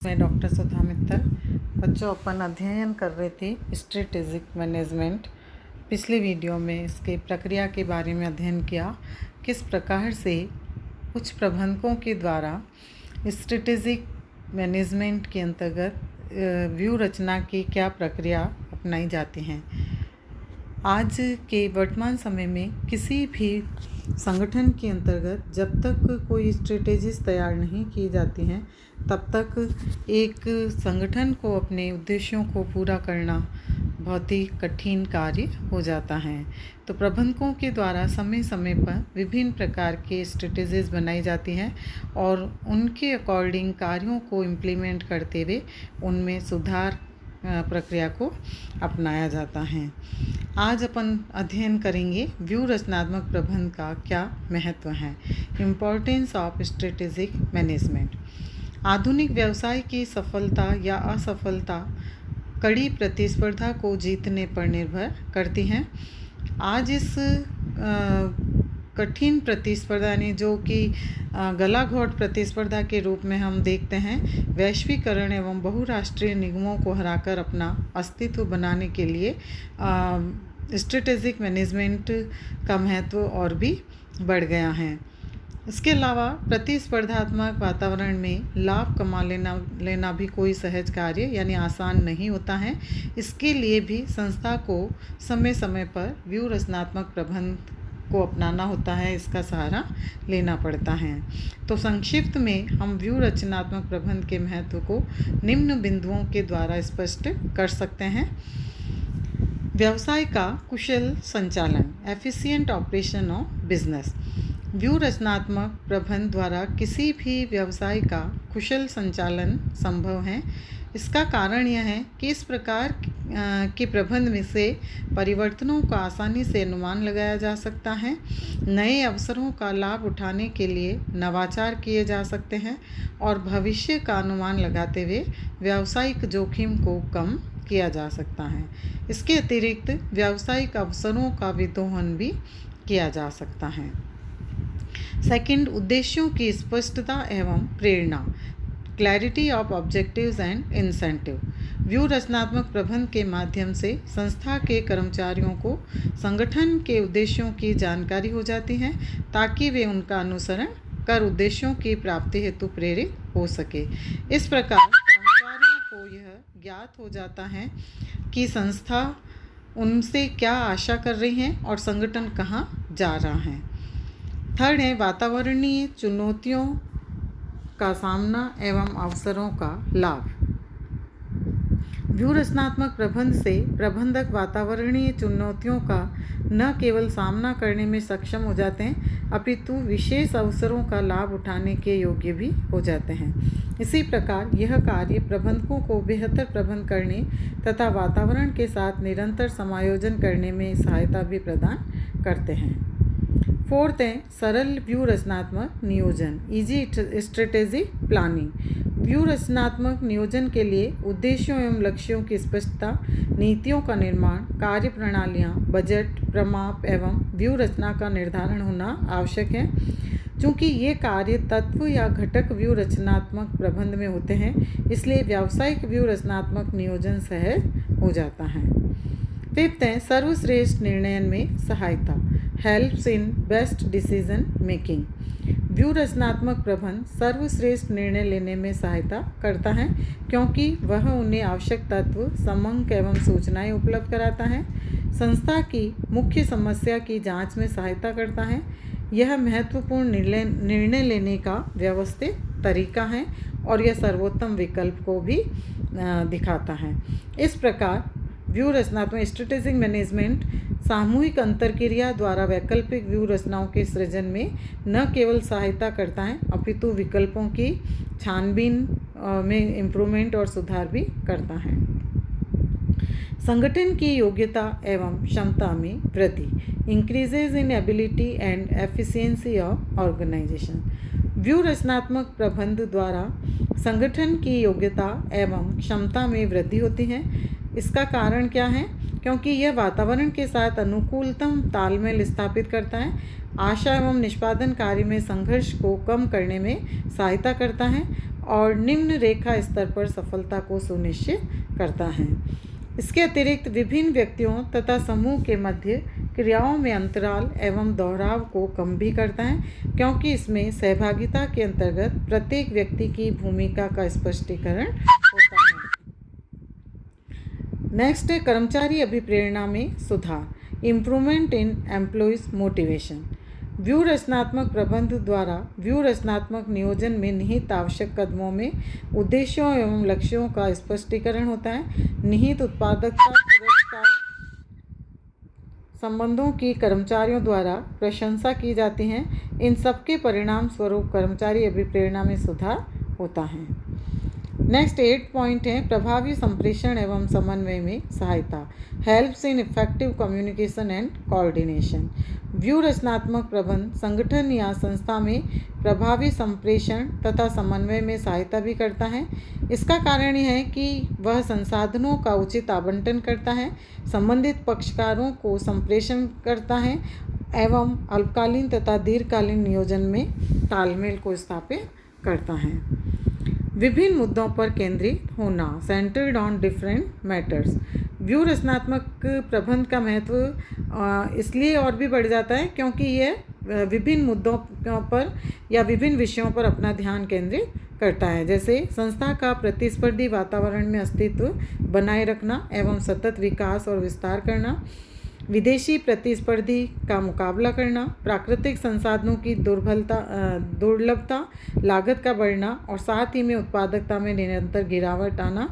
मैं डॉक्टर सुधा मित्तल। बच्चों, अपन अध्ययन कर रहे थे स्ट्रेटेजिक मैनेजमेंट। पिछले वीडियो में इसके प्रक्रिया के बारे में अध्ययन किया, किस प्रकार से उच्च प्रबंधकों के द्वारा स्ट्रेटेजिक मैनेजमेंट के अंतर्गत व्यू रचना की क्या प्रक्रिया अपनाई जाती हैं। आज के वर्तमान समय में किसी भी संगठन के अंतर्गत जब तक कोई स्ट्रेटेजीज तैयार नहीं की जाती हैं, तब तक एक संगठन को अपने उद्देश्यों को पूरा करना बहुत ही कठिन कार्य हो जाता है। तो प्रबंधकों के द्वारा समय समय पर विभिन्न प्रकार के स्ट्रेटेजीज बनाई जाती हैं और उनके अकॉर्डिंग कार्यों को इम्प्लीमेंट करते हुए उनमें सुधार प्रक्रिया को अपनाया जाता है। आज अपन अध्ययन करेंगे व्यू रचनात्मक प्रबंधन का क्या महत्व है, इम्पोर्टेंस ऑफ स्ट्रेटेजिक मैनेजमेंट। आधुनिक व्यवसाय की सफलता या असफलता कड़ी प्रतिस्पर्धा को जीतने पर निर्भर करती हैं। आज इस कठिन प्रतिस्पर्धा ने, जो कि गलाघोंट प्रतिस्पर्धा के रूप में हम देखते हैं, वैश्वीकरण एवं बहुराष्ट्रीय निगमों को हराकर अपना अस्तित्व बनाने के लिए स्ट्रेटेजिक मैनेजमेंट का महत्व और भी बढ़ गया है। इसके अलावा प्रतिस्पर्धात्मक वातावरण में लाभ कमा लेना भी कोई सहज कार्य यानी आसान नहीं होता है। इसके लिए भी संस्था को समय समय पर व्यू रचनात्मक प्रबंधन को अपनाना होता है, इसका सहारा लेना पड़ता है। तो संक्षिप्त में हम व्यू रचनात्मक प्रबंधन के महत्व को निम्न बिंदुओं के द्वारा स्पष्ट कर सकते हैं। व्यवसाय का कुशल संचालन, efficient operation of business. View रचनात्मक प्रबंधन द्वारा किसी भी व्यवसाय का कुशल संचालन संभव है। इसका कारण यह है कि इस प्रकार के प्रबंधन में से परिवर्तनों का आसानी से अनुमान लगाया जा सकता है, नए अवसरों का लाभ उठाने के लिए नवाचार किए जा सकते हैं और भविष्य का अनुमान लगाते हुए व्यावसायिक जोखिम को कम किया जा सकता है। इसके अतिरिक्त व्यावसायिक अवसरों का विदोहन भी किया जा सकता है। सेकंड, उद्देश्यों की स्पष्टता एवं प्रेरणा, clarity of objectives and incentive. व्यू रचनात्मक प्रबंधन के माध्यम से संस्था के कर्मचारियों को संगठन के उद्देश्यों की जानकारी हो जाती है, ताकि वे उनका अनुसरण कर उद्देश्यों की प्राप्ति हेतु प्रेरित हो सके। इस प्रकार कर्मचारियों को यह ज्ञात हो जाता है कि संस्था उनसे क्या आशा कर रही है और संगठन कहाँ जा रहा है। थर्ड है वातावरणीय चुनौतियों का सामना एवं अवसरों का लाभ। व्यू रचनात्मक प्रबंधन से प्रबंधक वातावरणीय चुनौतियों का न केवल सामना करने में सक्षम हो जाते हैं, अपितु विशेष अवसरों का लाभ उठाने के योग्य भी हो जाते हैं। इसी प्रकार यह कार्य प्रबंधकों को बेहतर प्रबंधन करने तथा वातावरण के साथ निरंतर समायोजन करने में सहायता भी प्रदान करते हैं। फोर्थ है सरल व्यू रचनात्मक नियोजन, इजी स्ट्रेटेजिक प्लानिंग। व्यू रचनात्मक नियोजन के लिए उद्देश्यों एवं लक्ष्यों की स्पष्टता, नीतियों का निर्माण, कार्य प्रणालियाँ, बजट, प्रमाप एवं व्यू रचना का निर्धारण होना आवश्यक है। चूँकि ये कार्य तत्व या घटक व्यू रचनात्मक प्रबंधन में होते हैं, इसलिए व्यावसायिक व्यू रचनात्मक नियोजन सहज हो जाता है। फिफ्थ है सर्वश्रेष्ठ निर्णय में सहायता, helps in best decision making. View रचनात्मक प्रबंधन सर्वश्रेष्ठ निर्णय लेने में सहायता करता है, क्योंकि वह उन्हें आवश्यक तत्व, समंक एवं सूचनाएं उपलब्ध कराता है, संस्था की मुख्य समस्या की जांच में सहायता करता है। यह महत्वपूर्ण निर्णय लेने का व्यवस्थित तरीका है और यह सर्वोत्तम विकल्प को भी दिखाता है। इस प्रकार व्यू रचनात्मक स्ट्रेटेजिक मैनेजमेंट सामूहिक अंतरक्रिया द्वारा वैकल्पिक व्यू रचनाओं के सृजन में न केवल सहायता करता है, अपितु विकल्पों की छानबीन में इम्प्रूवमेंट और सुधार भी करता है। संगठन की योग्यता एवं क्षमता में वृद्धि, increases in ability and efficiency of organisation. व्यू रचनात्मक प्रबंधन द्वारा संगठन की योग्यता एवं क्षमता में वृद्धि होती है। इसका कारण क्या है? क्योंकि यह वातावरण के साथ अनुकूलतम तालमेल स्थापित करता है, आशा एवं निष्पादन कार्य में संघर्ष को कम करने में सहायता करता है और निम्न रेखा स्तर पर सफलता को सुनिश्चित करता है। इसके अतिरिक्त विभिन्न व्यक्तियों तथा समूह के मध्य क्रियाओं में अंतराल एवं दोहराव को कम भी करता है, क्योंकि इसमें सहभागिता के अंतर्गत प्रत्येक व्यक्ति की भूमिका का स्पष्टीकरण होता है। नेक्स्ट है कर्मचारी अभिप्रेरणा में सुधार, improvement in employees motivation. View रचनात्मक प्रबंध द्वारा व्यू रचनात्मक नियोजन में निहित आवश्यक कदमों में उद्देश्यों एवं लक्ष्यों का स्पष्टीकरण होता है। निहित उत्पादकता पुरस्कार संबंधों की कर्मचारियों द्वारा प्रशंसा की जाती है। इन सबके परिणाम स्वरूप कर्मचारी अभिप्रेरणा में सुधार होता है। नेक्स्ट 8 पॉइंट है प्रभावी संप्रेषण एवं समन्वय में सहायता, helps in effective communication and coordination. View रचनात्मक प्रबंध संगठन या संस्था में प्रभावी संप्रेषण तथा समन्वय में सहायता भी करता है। इसका कारण यह है कि वह संसाधनों का उचित आवंटन करता है, संबंधित पक्षकारों को संप्रेषण करता है एवं अल्पकालीन तथा दीर्घकालीन नियोजन में तालमेल को स्थापित करता है। विभिन्न मुद्दों पर केंद्रित होना, centred on different matters. View रचनात्मक प्रबंध का महत्व इसलिए और भी बढ़ जाता है क्योंकि यह विभिन्न मुद्दों पर या विभिन्न विषयों पर अपना ध्यान केंद्रित करता है, जैसे संस्था का प्रतिस्पर्धी वातावरण में अस्तित्व बनाए रखना एवं सतत विकास और विस्तार करना, विदेशी प्रतिस्पर्धी का मुकाबला करना, प्राकृतिक संसाधनों की दुर्लभता, लागत का बढ़ना और साथ ही में उत्पादकता में निरंतर गिरावट आना।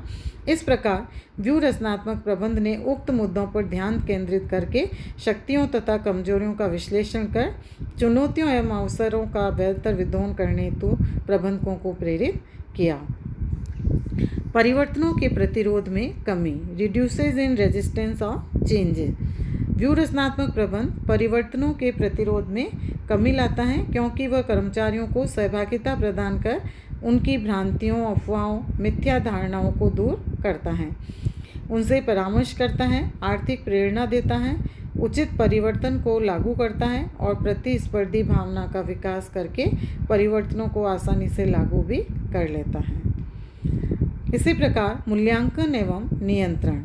इस प्रकार व्यू रचनात्मक प्रबंध ने उक्त मुद्दों पर ध्यान केंद्रित करके शक्तियों तथा कमजोरियों का विश्लेषण कर चुनौतियों एवं अवसरों का बेहतर विद्रोह करने हेतु प्रबंधकों को प्रेरित किया। परिवर्तनों के प्रतिरोध में कमी, reduces in resistance of changes. View रचनात्मक प्रबंध परिवर्तनों के प्रतिरोध में कमी लाता है क्योंकि वह कर्मचारियों को सहभागिता प्रदान कर उनकी भ्रांतियों, अफवाहों, मिथ्या धारणाओं को दूर करता है, उनसे परामर्श करता है, आर्थिक प्रेरणा देता है, उचित परिवर्तन को लागू करता है और प्रतिस्पर्धी भावना का विकास करके परिवर्तनों को आसानी से लागू भी कर लेता है। इसी प्रकार मूल्यांकन एवं नियंत्रण।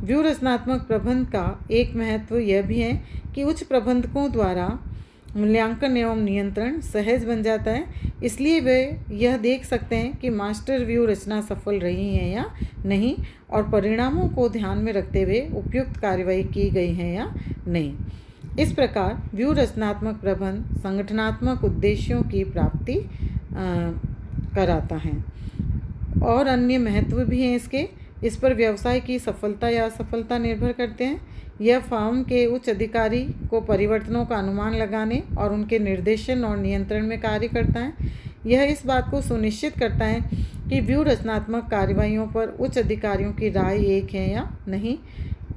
व्यू रचनात्मक प्रबंध का एक महत्व यह भी है कि उच्च प्रबंधकों द्वारा मूल्यांकन एवं नियंत्रण सहज बन जाता है, इसलिए वे यह देख सकते हैं कि मास्टर व्यू रचना सफल रही है या नहीं और परिणामों को ध्यान में रखते हुए उपयुक्त कार्रवाई की गई है या नहीं। इस प्रकार व्यू रचनात्मक प्रबंध संगठनात्मक उद्देश्यों की प्राप्ति कराता है। और अन्य महत्व भी हैं इसके। इस पर व्यवसाय की सफलता या असफलता निर्भर करते हैं। यह फर्म के उच्च अधिकारी को परिवर्तनों का अनुमान लगाने और उनके निर्देशन और नियंत्रण में कार्य करता है। यह इस बात को सुनिश्चित करता है कि व्यू रचनात्मक कार्रवाइयों पर उच्च अधिकारियों की राय एक है या नहीं।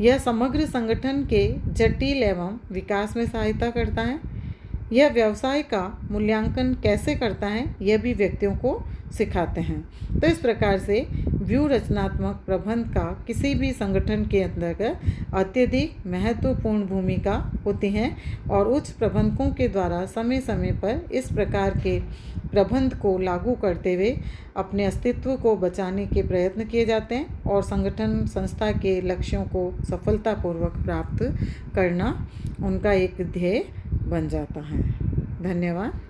यह समग्र संगठन के जटिल एवं विकास में सहायता करता है। यह व्यवसाय का मूल्यांकन कैसे करता है यह भी व्यक्तियों को सिखाते हैं। तो इस प्रकार से व्यू रचनात्मक प्रबंध का किसी भी संगठन के अंतर्गत अत्यधिक महत्वपूर्ण भूमिका होती है और उच्च प्रबंधकों के द्वारा समय समय पर इस प्रकार के प्रबंध को लागू करते हुए अपने अस्तित्व को बचाने के प्रयत्न किए जाते हैं और संगठन संस्था के लक्ष्यों को सफलतापूर्वक प्राप्त करना उनका एक ध्येय बन जाता है। धन्यवाद।